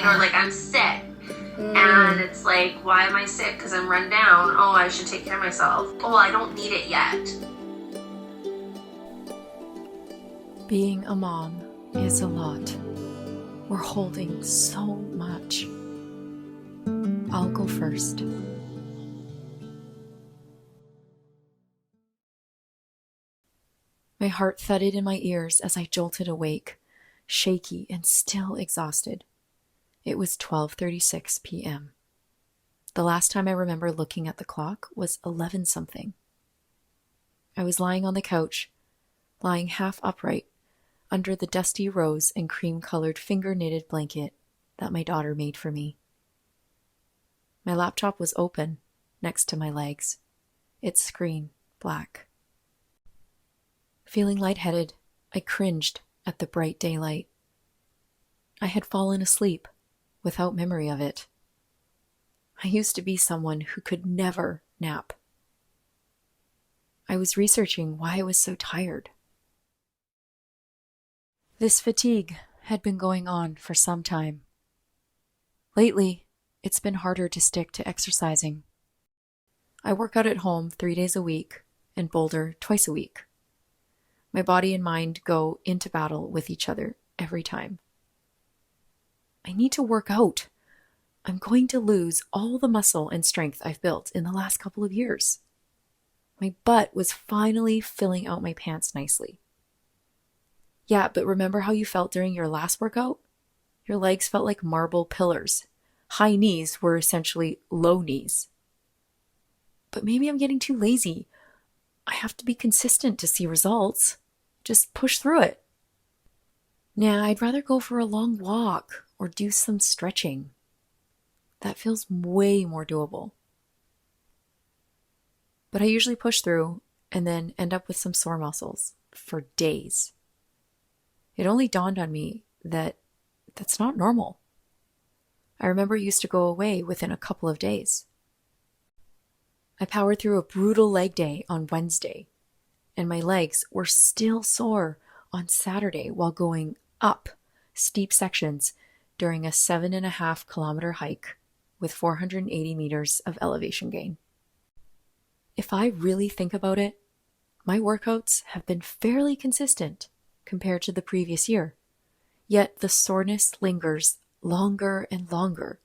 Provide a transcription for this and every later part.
like I'm sick. And it's like, why am I sick? Because I'm run down. Oh, I should take care of myself. Oh, I don't need it yet. Being a mom is a lot. We're holding so much. I'll go first. My heart thudded in my ears as I jolted awake, shaky and still exhausted. It was 12:36 p.m. The last time I remember looking at the clock was 11-something. I was lying on the couch, lying half upright, under the dusty rose and cream-colored finger-knitted blanket that my daughter made for me. My laptop was open, next to my legs, its screen black. Feeling lightheaded, I cringed at the bright daylight. I had fallen asleep, without memory of it. I used to be someone who could never nap. I was researching why I was so tired. This fatigue had been going on for some time. Lately, it's been harder to stick to exercising. I work out at home 3 days a week and boulder twice a week. My body and mind go into battle with each other every time. I need to work out. I'm going to lose all the muscle and strength I've built in the last couple of years. My butt was finally filling out my pants nicely. Yeah, but remember how you felt during your last workout? Your legs felt like marble pillars. High knees were essentially low knees. But maybe I'm getting too lazy. I have to be consistent to see results. Just push through it. Nah, I'd rather go for a long walk or do some stretching. That feels way more doable. But I usually push through and then end up with some sore muscles for days. It only dawned on me that that's not normal. I remember it used to go away within a couple of days. I powered through a brutal leg day on Wednesday, and my legs were still sore on Saturday while going up steep sections during a 7.5-kilometer hike with 480 meters of elevation gain. If I really think about it, my workouts have been fairly consistent compared to the previous year, yet the soreness lingers longer and longer.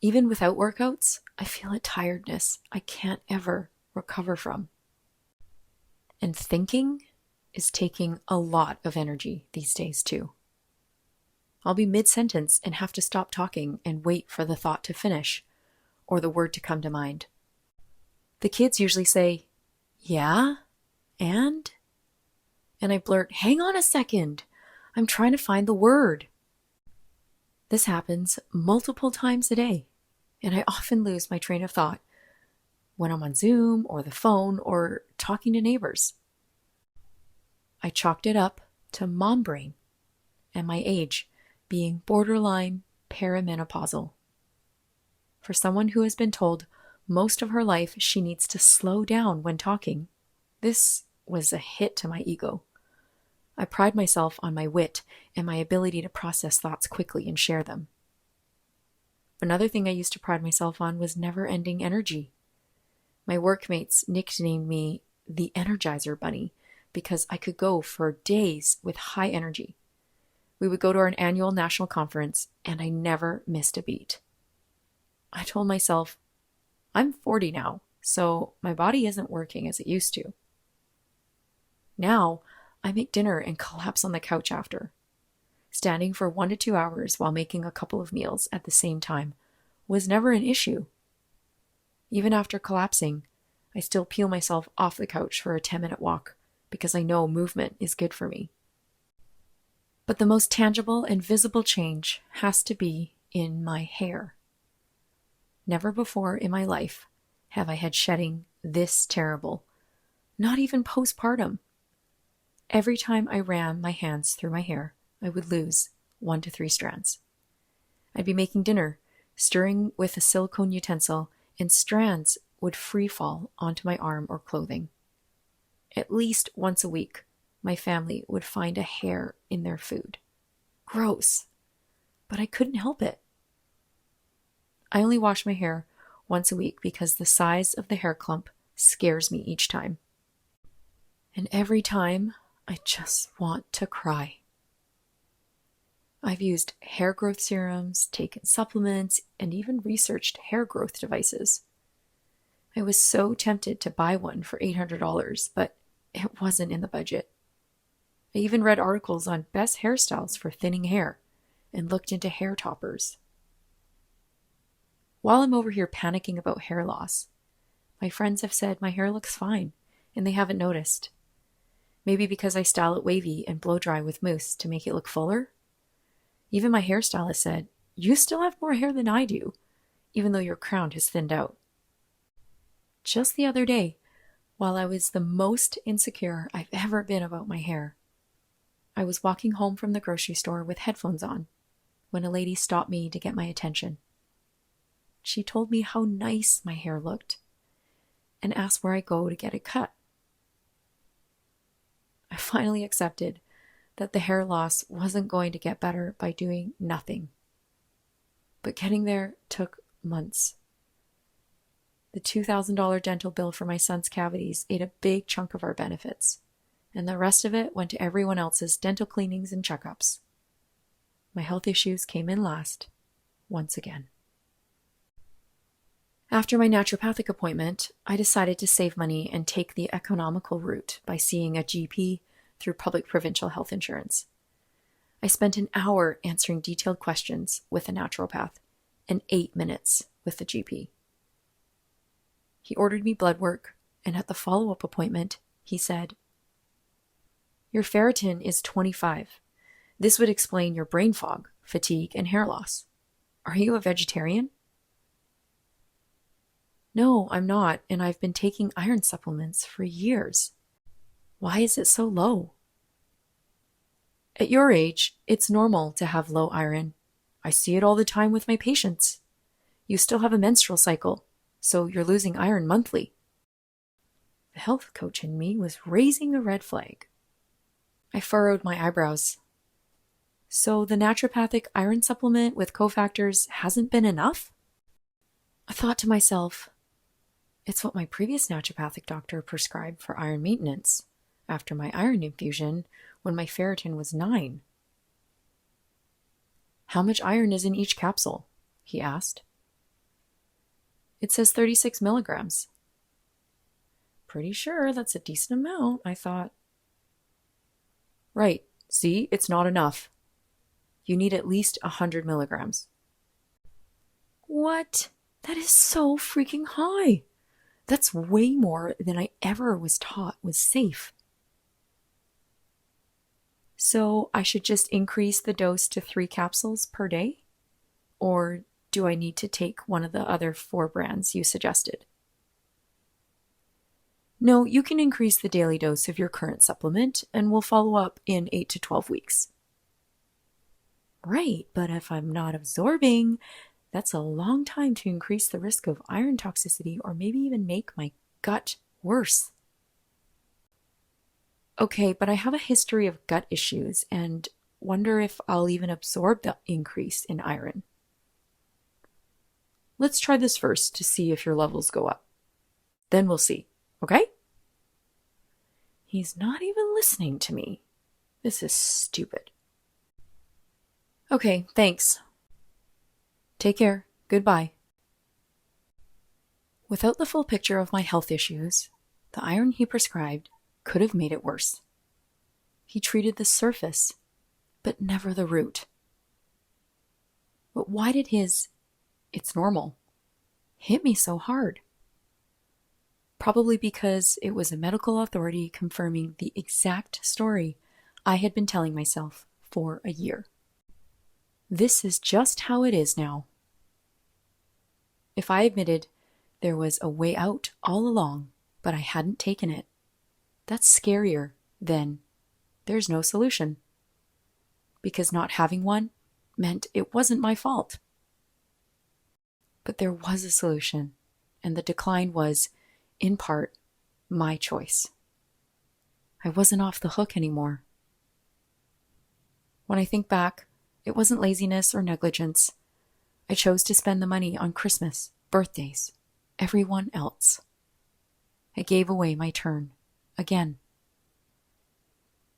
Even without workouts, I feel a tiredness I can't ever recover from. And thinking is taking a lot of energy these days too. I'll be mid-sentence and have to stop talking and wait for the thought to finish or the word to come to mind. The kids usually say, "Yeah? And?" And I blurt, "Hang on a second. I'm trying to find the word." This happens multiple times a day, and I often lose my train of thought when I'm on Zoom or the phone or talking to neighbors. I chalked it up to mom brain and my age being borderline perimenopausal. For someone who has been told most of her life she needs to slow down when talking, this was a hit to my ego. I pride myself on my wit and my ability to process thoughts quickly and share them. Another thing I used to pride myself on was never-ending energy. My workmates nicknamed me the Energizer Bunny because I could go for days with high energy. We would go to our annual national conference, and I never missed a beat. I told myself, I'm 40 now, so my body isn't working as it used to. Now, I make dinner and collapse on the couch after. Standing for 1 to 2 hours while making a couple of meals at the same time was never an issue. Even after collapsing, I still peel myself off the couch for a 10-minute walk because I know movement is good for me. But the most tangible and visible change has to be in my hair. Never before in my life have I had shedding this terrible, not even postpartum. Every time I ran my hands through my hair, I would lose 1 to 3 strands. I'd be making dinner, stirring with a silicone utensil, and strands would free fall onto my arm or clothing. At least once a week, my family would find a hair in their food. Gross. but I couldn't help it. I only wash my hair once a week because the size of the hair clump scares me each time. And every time, I just want to cry. I've used hair growth serums, taken supplements, and even researched hair growth devices. I was so tempted to buy one for $800, but it wasn't in the budget. I even read articles on best hairstyles for thinning hair and looked into hair toppers. While I'm over here panicking about hair loss, my friends have said my hair looks fine and they haven't noticed. Maybe because I style it wavy and blow dry with mousse to make it look fuller? Even my hairstylist said, "You still have more hair than I do, even though your crown has thinned out." Just the other day, while I was the most insecure I've ever been about my hair, I was walking home from the grocery store with headphones on when a lady stopped me to get my attention. She told me how nice my hair looked and asked where I go to get it cut. I finally accepted that the hair loss wasn't going to get better by doing nothing. But getting there took months. The $2,000 dental bill for my son's cavities ate a big chunk of our benefits, and the rest of it went to everyone else's dental cleanings and checkups. My health issues came in last, once again. After my naturopathic appointment, I decided to save money and take the economical route by seeing a GP through public provincial health insurance. I spent an hour answering detailed questions with a naturopath and 8 minutes with the GP. He ordered me blood work, and at the follow-up appointment, he said, "Your ferritin is 25. This would explain your brain fog, fatigue, and hair loss. Are you a vegetarian?" "No, I'm not, and I've been taking iron supplements for years. Why is it so low?" "At your age, it's normal to have low iron. I see it all the time with my patients. You still have a menstrual cycle, so you're losing iron monthly." The health coach in me was raising a red flag. I furrowed my eyebrows. So the naturopathic iron supplement with cofactors hasn't been enough? I thought to myself, it's what my previous naturopathic doctor prescribed for iron maintenance after my iron infusion when my ferritin was 9. "How much iron is in each capsule?" he asked. "It says 36 milligrams. "Pretty sure that's a decent amount," I thought. "Right, see, it's not enough. You need at least 100 milligrams. "What? That is so freaking high. That's way more than I ever was taught was safe." "So I should just increase the dose to 3 capsules per day? Or do I need to take one of the other 4 brands you suggested?" "No, you can increase the daily dose of your current supplement, and we'll follow up in 8 to 12 weeks. "Right, but if I'm not absorbing, that's a long time to increase the risk of iron toxicity or maybe even make my gut worse." "Okay, but I have a history of gut issues and wonder if I'll even absorb the increase in iron." "Let's try this first to see if your levels go up. Then we'll see, okay?" He's not even listening to me. This is stupid. "Okay, thanks. Take care. Goodbye." Without the full picture of my health issues, the iron he prescribed could have made it worse. He treated the surface, but never the root. But why did his "it's normal" hit me so hard? Probably because it was a medical authority confirming the exact story I had been telling myself for a year. This is just how it is now. If I admitted there was a way out all along, but I hadn't taken it, that's scarier than there's no solution. Because not having one meant it wasn't my fault. But there was a solution, and the decline was, in part, my choice. I wasn't off the hook anymore. When I think back, It wasn't laziness or negligence. I chose to spend the money on Christmas, birthdays, everyone else. I gave away my turn, again.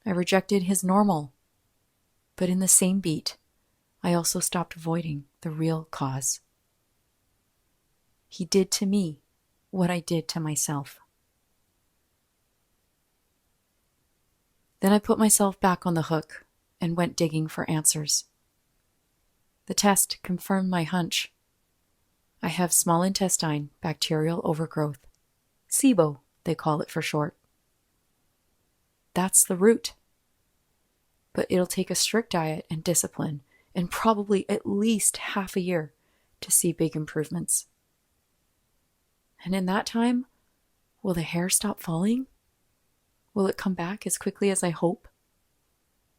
I rejected his normal, but in the same beat, I also stopped avoiding the real cause. He did to me what I did to myself. Then I put myself back on the hook and went digging for answers. The test confirmed my hunch. I have small intestine bacterial overgrowth. SIBO, they call it for short. That's the root. But it'll take a strict diet and discipline and probably at least half a year to see big improvements. And in that time, will the hair stop falling? Will it come back as quickly as I hope?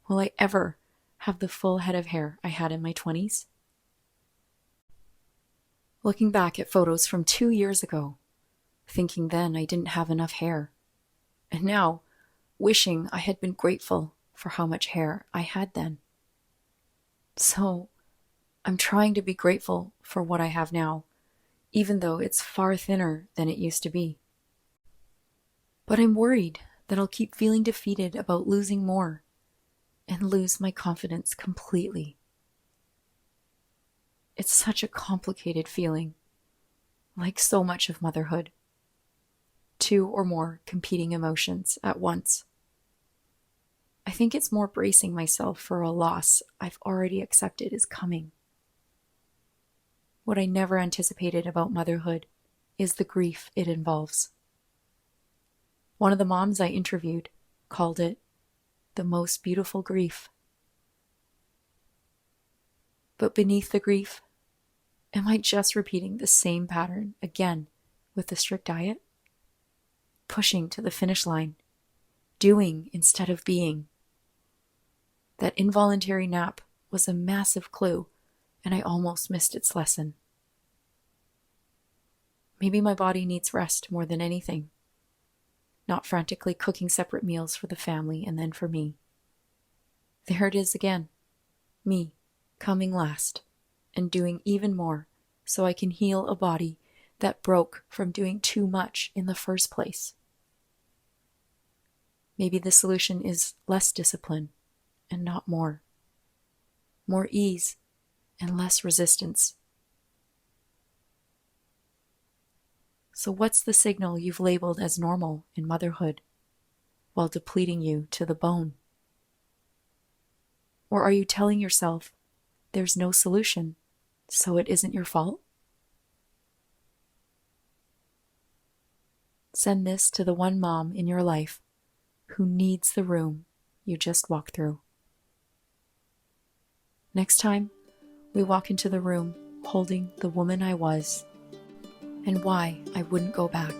Will I ever have the full head of hair I had in my 20s? Looking back at photos from 2 years ago, thinking then I didn't have enough hair, and now wishing I had been grateful for how much hair I had then. So, I'm trying to be grateful for what I have now, even though it's far thinner than it used to be. But I'm worried that I'll keep feeling defeated about losing more and lose my confidence completely. It's such a complicated feeling, like so much of motherhood. 2 or more competing emotions at once. I think it's more bracing myself for a loss I've already accepted is coming. What I never anticipated about motherhood is the grief it involves. One of the moms I interviewed called it the most beautiful grief. But beneath the grief, am I just repeating the same pattern again with the strict diet? Pushing to the finish line, doing instead of being. That involuntary nap was a massive clue, and I almost missed its lesson. Maybe my body needs rest more than anything, not frantically cooking separate meals for the family and then for me. There it is again, me coming last and doing even more so I can heal a body that broke from doing too much in the first place. Maybe the solution is less discipline and not more. More ease and less resistance. So what's the signal you've labeled as normal in motherhood while depleting you to the bone? Or are you telling yourself there's no solution, so it isn't your fault? Send this to the one mom in your life who needs the room you just walked through. Next time, we walk into the room holding the woman I was and why I wouldn't go back.